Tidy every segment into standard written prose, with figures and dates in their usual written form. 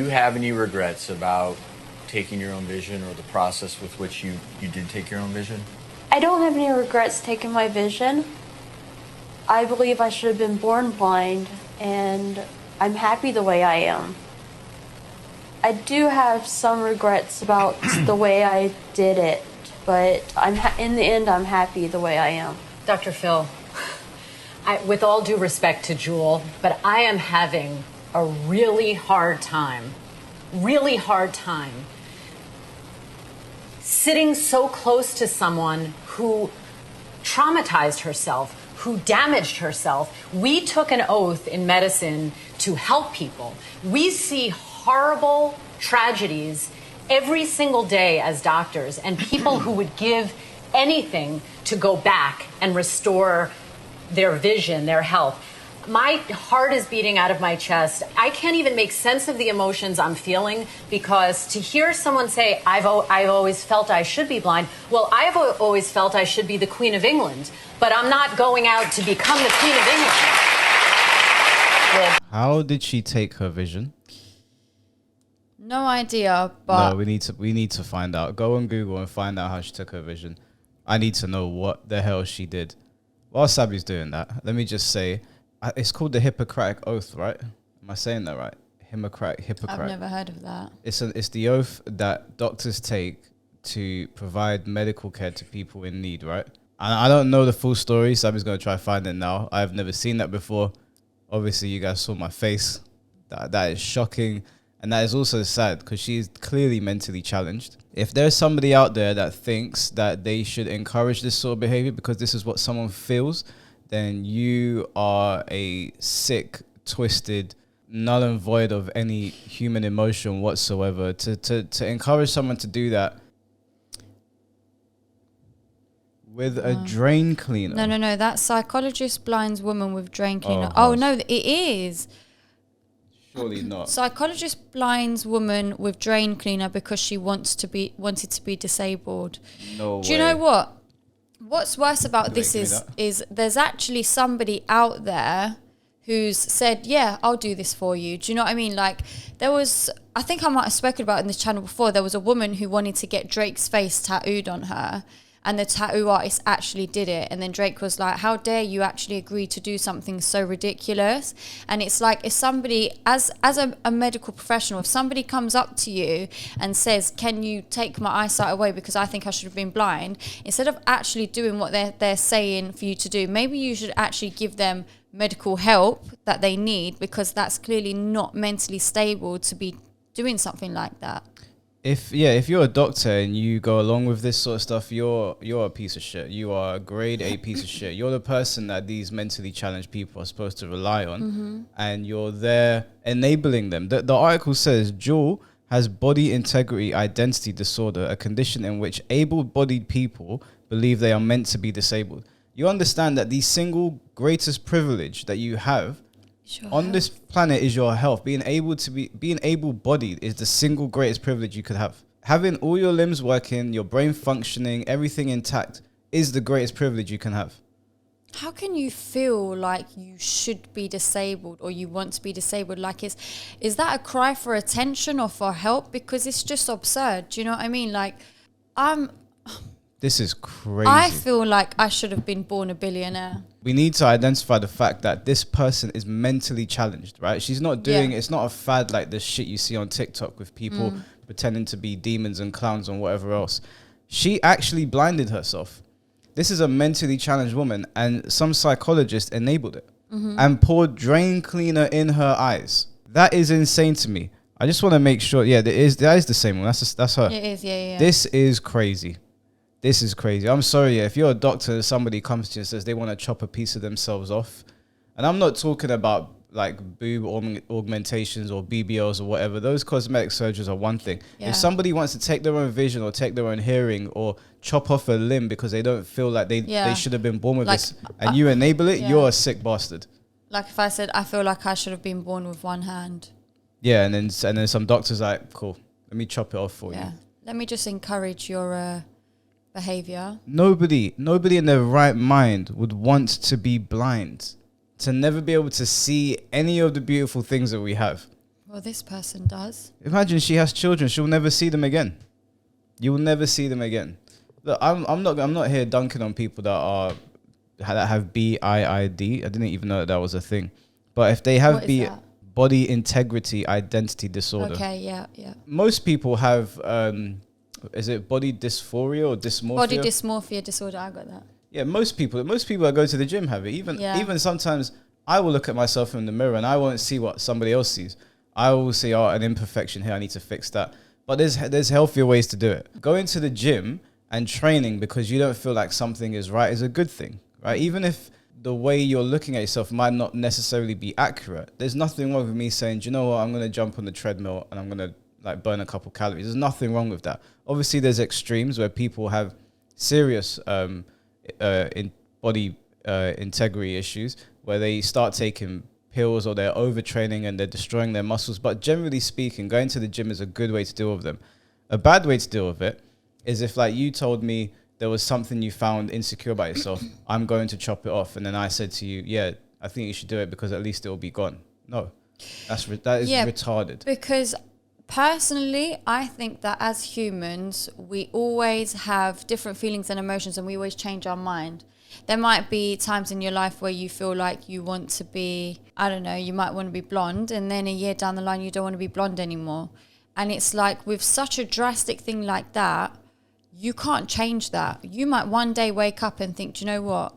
you have any regrets about taking your own vision or the process with which you did take your own vision? I don't have any regrets taking my vision. I believe I should have been born blind, and I'm happy the way I am. I do have some regrets about the way I did it, but in the end, I'm happy the way I am. Dr. Phil, with all due respect to Jewel, but I am having a really hard time sitting so close to someone who traumatized herself, who damaged herself. We took an oath in medicine to help people. We see horrible tragedies every single day as doctors, and people who would give anything to go back and restore their vision, their health. My heart is beating out of my chest. I can't even make sense of the emotions I'm feeling, because to hear someone say, I've always felt I should be blind. Well, I've always felt I should be the Queen of England, but I'm not going out to become the Queen of England. Well, how did she take her vision? No idea, but no, we need to find out. Go on Google and find out how she took her vision. I need to know what the hell she did. While Sabi's doing that, let me just say, it's called the Hippocratic Oath, right? Am I saying that right? Hippocratic. I've never heard of that. It's the oath that doctors take to provide medical care to people in need, right? And I don't know the full story, so I'm just going to try to find it now. I've never seen that before. Obviously, you guys saw my face. That is shocking. And that is also sad, because she's clearly mentally challenged. If there's somebody out there that thinks that they should encourage this sort of behavior because this is what someone feels, then you are a sick, twisted, null and void of any human emotion whatsoever. To encourage someone to do that with a drain cleaner. No. That psychologist blinds woman with drain cleaner. No, it is. Surely not. Psychologist blinds woman with drain cleaner because she wanted to be disabled. No way. Do you know what? What's worse about this is there's actually somebody out there who's said, yeah, I'll do this for you. Do you know what I mean? Like, I think I might have spoken about it in this channel before, there was a woman who wanted to get Drake's face tattooed on her, and the tattoo artist actually did it. And then Drake was like, how dare you actually agree to do something so ridiculous? And it's like, if somebody, as a medical professional, if somebody comes up to you and says, can you take my eyesight away because I think I should have been blind, instead of actually doing what they're saying for you to do, maybe you should actually give them medical help that they need, because that's clearly not mentally stable to be doing something like that. If you're a doctor and you go along with this sort of stuff, you're a piece of shit. You are a grade A piece of shit. You're the person that these mentally challenged people are supposed to rely on, and you're there enabling them. The article says Jewel has body integrity identity disorder, a condition in which able-bodied people believe they are meant to be disabled. You understand that the single greatest privilege that you have on this planet is your health. Being able-bodied is the single greatest privilege you could have. Having all your limbs working, your brain functioning, everything intact is the greatest privilege you can have. How can you feel like you should be disabled or you want to be disabled? Like, is that a cry for attention or for help? Because it's just absurd. Do you know what I mean? Like, this is crazy. I feel like I should have been born a billionaire. We need to identify the fact that this person is mentally challenged, right? She's not doing, it's not a fad like the shit you see on TikTok with people pretending to be demons and clowns and whatever else. She actually blinded herself. This is a mentally challenged woman, and some psychologist enabled it and poured drain cleaner in her eyes. That is insane to me. I just want to make sure, that is the same one. That's her. It is, yeah. This is crazy. This is crazy. I'm sorry, if you're a doctor and somebody comes to you and says they want to chop a piece of themselves off, and I'm not talking about like boob augmentations or BBLs or whatever. Those cosmetic surgeries are one thing. Yeah. If somebody wants to take their own vision or take their own hearing or chop off a limb because they don't feel like they should have been born with this, and you enable it, you're a sick bastard. Like if I said, I feel like I should have been born with one hand. Yeah, and then some doctors like, cool, let me chop it off for you. Let me just encourage your behavior. Nobody in their right mind would want to be blind, to never be able to see any of the beautiful things that we have. Well, this person does. Imagine she has children. She'll never see them again. You will never see them again. Look, I'm not here dunking on people that have BIID. I didn't even know that was a thing. But if they have What is that? body integrity identity disorder. Okay, yeah. Most people have is it body dysphoria or dysmorphia? Body dysmorphia disorder. I got that. Yeah, most people that go to the gym have it. Even sometimes I will look at myself in the mirror and I won't see what somebody else sees. I will see, an imperfection here, I need to fix that. But there's healthier ways to do it. Going to the gym and training because you don't feel like something is right is a good thing, right? Even if the way you're looking at yourself might not necessarily be accurate, there's nothing wrong with me saying, do you know what, I'm going to jump on the treadmill and I'm going to like burn a couple calories. There's nothing wrong with that. Obviously, there's extremes where people have serious in body integrity issues where they start taking pills or they're overtraining and they're destroying their muscles. But generally speaking, going to the gym is a good way to deal with them. A bad way to deal with it is if like you told me there was something you found insecure about yourself, I'm going to chop it off. And then I said to you, yeah, I think you should do it because at least it will be gone. No, that is retarded. Because personally, I think that as humans, we always have different feelings and emotions and we always change our mind. There might be times in your life where you feel like you want to be, I don't know, you might want to be blonde, and then a year down the line, you don't want to be blonde anymore. And it's like with such a drastic thing like that, you can't change that. You might one day wake up and think, do you know what?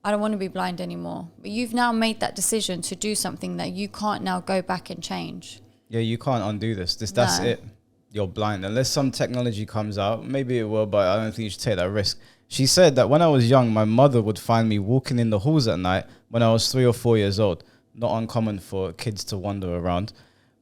I don't want to be blind anymore. But you've now made that decision to do something that you can't now go back and change. Yeah, you can't undo this. That's it. You're blind. Unless some technology comes out, maybe it will, but I don't think you should take that risk. She said that when I was young, my mother would find me walking in the halls at night when I was 3 or 4 years old. Not uncommon for kids to wander around.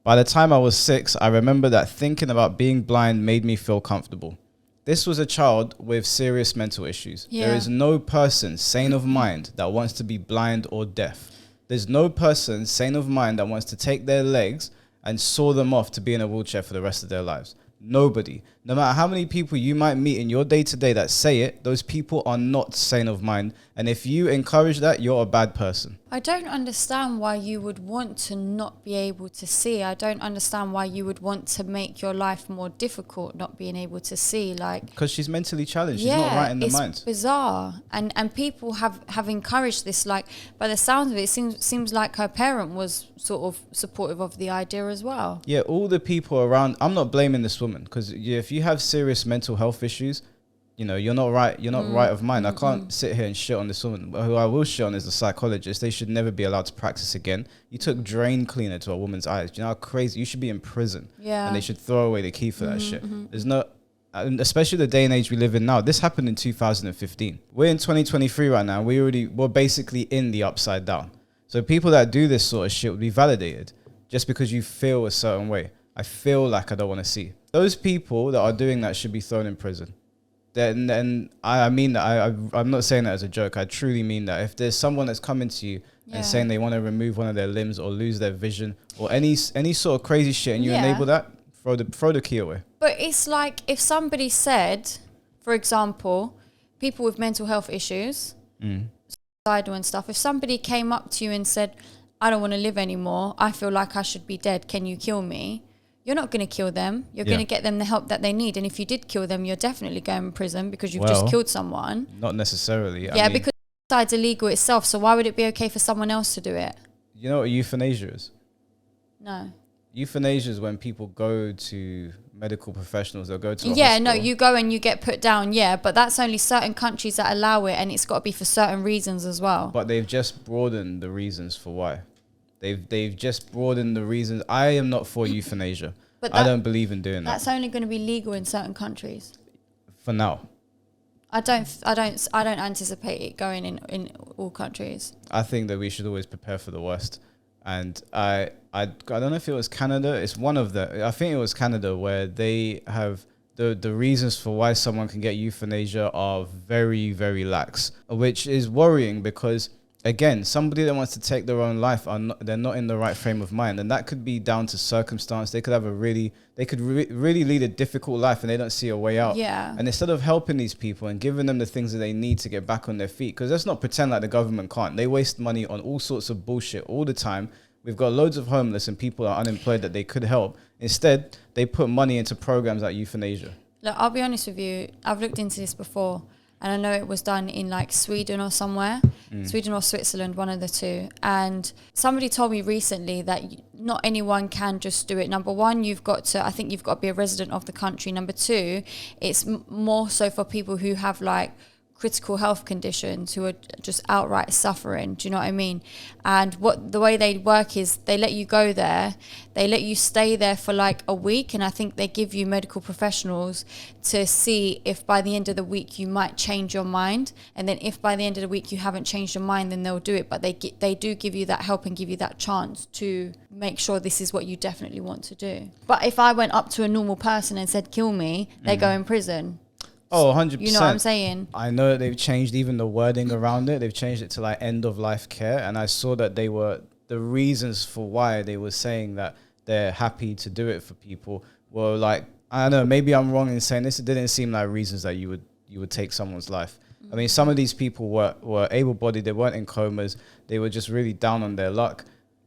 By the time I was 6, I remember that thinking about being blind made me feel comfortable. This was a child with serious mental issues. Yeah. There is no person sane of mind that wants to be blind or deaf. There's no person sane of mind that wants to take their legs and saw them off to be in a wheelchair for the rest of their lives. Nobody. No matter how many people you might meet in your day-to-day that say it, those people are not sane of mind. And if you encourage that, you're a bad person. I don't understand why you would want to not be able to see. I don't understand why you would want to make your life more difficult not being able to see. Like, because she's mentally challenged. She's not right in the mind. It's bizarre. And people have encouraged this. Like, by the sounds of it, it seems like her parent was sort of supportive of the idea as well. Yeah, all the people around. I'm not blaming this woman because if you have serious mental health issues, you know, you're not right. You're not right of mind. I can't sit here and shit on this woman. Who I will shit on is the psychologist. They should never be allowed to practice again. You took drain cleaner to a woman's eyes. Do you know how crazy? You should be in prison. Yeah. And they should throw away the key for that shit. There's no, and especially the day and age we live in now. This happened in 2015. We're in 2023 right now. We're basically in the upside down. So people that do this sort of shit would be validated just because you feel a certain way. I feel like I don't want to see. Those people that are doing that should be thrown in prison. Then I mean that. I'm not saying that as a joke. I truly mean that. If there's someone that's coming to you and saying they want to remove one of their limbs or lose their vision or any sort of crazy shit and you enable that, throw the key away. But it's like if somebody said, for example, people with mental health issues, suicidal and stuff, if somebody came up to you and said, I don't want to live anymore, I feel like I should be dead, can you kill me? You're not going to kill them. You're going to get them the help that they need. And if you did kill them, you're definitely going to prison because you've just killed someone. Not necessarily. Yeah, because suicide's illegal itself. So why would it be okay for someone else to do it? You know what euthanasia is? No. Euthanasia is when people go to medical professionals. They'll go to a hospital. No, you go and you get put down. Yeah, but that's only certain countries that allow it. And it's got to be for certain reasons as well. But they've just broadened the reasons for why. They've just broadened the reasons. I am not for euthanasia. But I don't believe in doing that. That's only going to be legal in certain countries. For now. I don't anticipate it going in all countries. I think that we should always prepare for the worst. And I don't know if it was Canada. It's one of the. I think it was Canada where they have the reasons for why someone can get euthanasia are very, very lax, which is worrying because. Again, somebody that wants to take their own life, they're not in the right frame of mind. And that could be down to circumstance. They could have really lead a difficult life and they don't see a way out. Yeah. And instead of helping these people and giving them the things that they need to get back on their feet, because let's not pretend like the government can't. They waste money on all sorts of bullshit all the time We've got loads of homeless and people are unemployed that they could help. Instead, they put money into programs like euthanasia. Look, I'll be honest with you. I've looked into this before, and I know it was done in like Sweden or somewhere, Sweden or Switzerland, one of the two. And somebody told me recently that not anyone can just do it. Number one, I think you've got to be a resident of the country. Number two, it's more so for people who have like critical health conditions, who are just outright suffering. Do you know what I mean? And the way they work is they let you go there, they let you stay there for like a week, and I think they give you medical professionals to see if by the end of the week you might change your mind, and then if by the end of the week you haven't changed your mind, then they'll do it. But they do give you that help and give you that chance to make sure this is what you definitely want to do. But if I went up to a normal person and said kill me, they go in prison. Oh, 100%. You know what I'm saying? I know that they've changed even the wording around it. They've changed it to like end of life care. And I saw that the reasons for why they were saying that they're happy to do it for people were like, I don't know, maybe I'm wrong in saying this. It didn't seem like reasons that you would take someone's life. I mean, some of these people were able-bodied. They weren't in comas. They were just really down on their luck.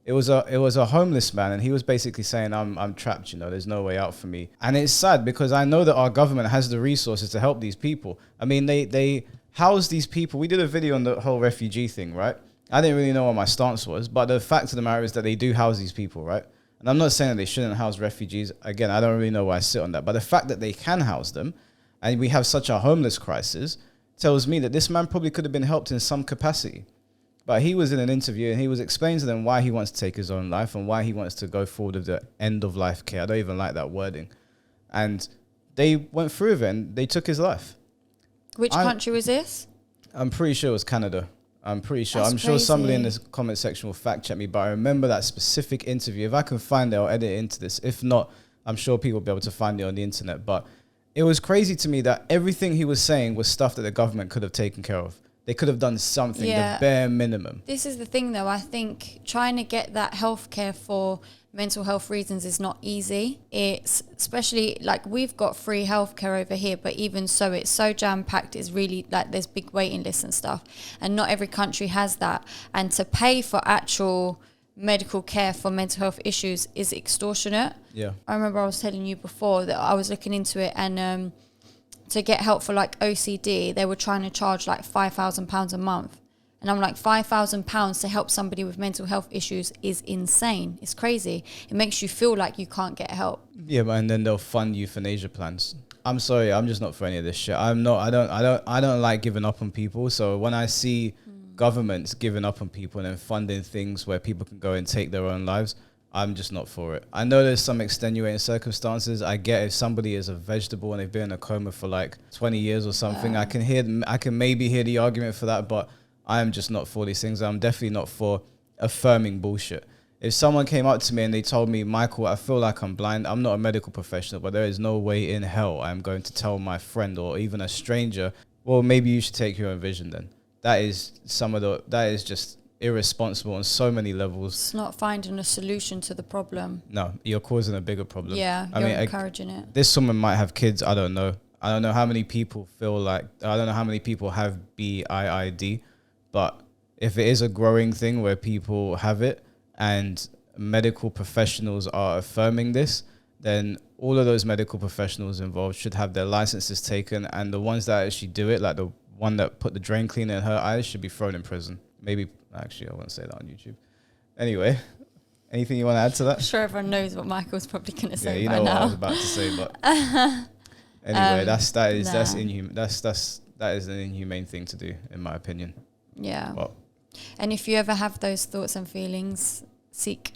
It was a homeless man, and he was basically saying, I'm trapped, you know, there's no way out for me. And it's sad because I know that our government has the resources to help these people. I mean, they house these people. We did a video on the whole refugee thing, right? I didn't really know what my stance was, but the fact of the matter is that they do house these people, right? And I'm not saying that they shouldn't house refugees. Again, I don't really know where I sit on that. But the fact that they can house them, and we have such a homeless crisis, tells me that this man probably could have been helped in some capacity. But he was in an interview and he was explaining to them why he wants to take his own life and why he wants to go forward with the end of life care. I don't even like that wording. And they went through with it and they took his life. Which country was this? I'm pretty sure it was Canada. I'm pretty sure. That's I'm sure crazy. somebody in the comment section will fact check me, but I remember that specific interview. If I can find it, I'll edit it into this. If not, I'm sure people will be able to find it on the internet. But it was crazy to me that everything he was saying was stuff that the government could have taken care of. They could have done something, the bare minimum. This is the thing, though. I think trying to get that healthcare for mental health reasons is not easy. It's especially like we've got free healthcare over here, but even so, it's so jam-packed. It's really like there's big waiting lists and stuff. And not every country has that. And to pay for actual medical care for mental health issues is extortionate. Yeah. I remember I was telling you before that I was looking into it, and to get help for like OCD, they were trying to charge like £5,000 a month. And I'm like, £5,000 to help somebody with mental health issues is insane. It's crazy. It makes you feel like you can't get help. Yeah, but and then they'll fund euthanasia plans. I'm sorry, I'm just not for any of this shit. I don't like giving up on people. So when I see governments giving up on people and then funding things where people can go and take their own lives, I'm just not for it. I know there's some extenuating circumstances. I get if somebody is a vegetable and they've been in a coma for like 20 years or something, I can maybe hear the argument for that, but I am just not for these things. I'm definitely not for affirming bullshit. If someone came up to me and they told me, Michael, I feel like I'm blind. I'm not a medical professional, but there is no way in hell I'm going to tell my friend or even a stranger, well, maybe you should take your own vision then. That is just irresponsible on so many levels. It's not finding a solution to the problem. No, you're causing a bigger problem. Yeah, you're encouraging it. This woman might have kids. I don't know. I don't know how many people have BIID, but if it is a growing thing where people have it and medical professionals are affirming this, then all of those medical professionals involved should have their licenses taken, and the ones that actually do it, like the one that put the drain cleaner in her eyes, should be thrown in prison. Maybe, actually, I won't say that on YouTube. Anyway, anything you want to add to that? I'm sure everyone knows what Michael's probably going to say. Yeah, you know what I was about to say, but anyway, that is an inhumane thing to do, in my opinion. Yeah. Well, and if you ever have those thoughts and feelings, seek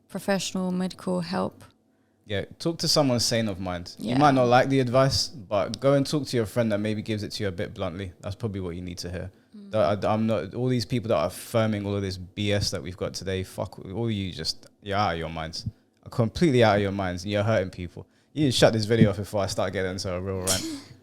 professional medical help. Yeah, talk to someone sane of mind. Yeah. You might not like the advice, but go and talk to your friend that maybe gives it to you a bit bluntly. That's probably what you need to hear. I'm not, all these people that are affirming all of this BS that we've got today, fuck all you, you're out of your minds. Completely out of your minds, and you're hurting people. You need to shut this video off before I start getting into a real rant.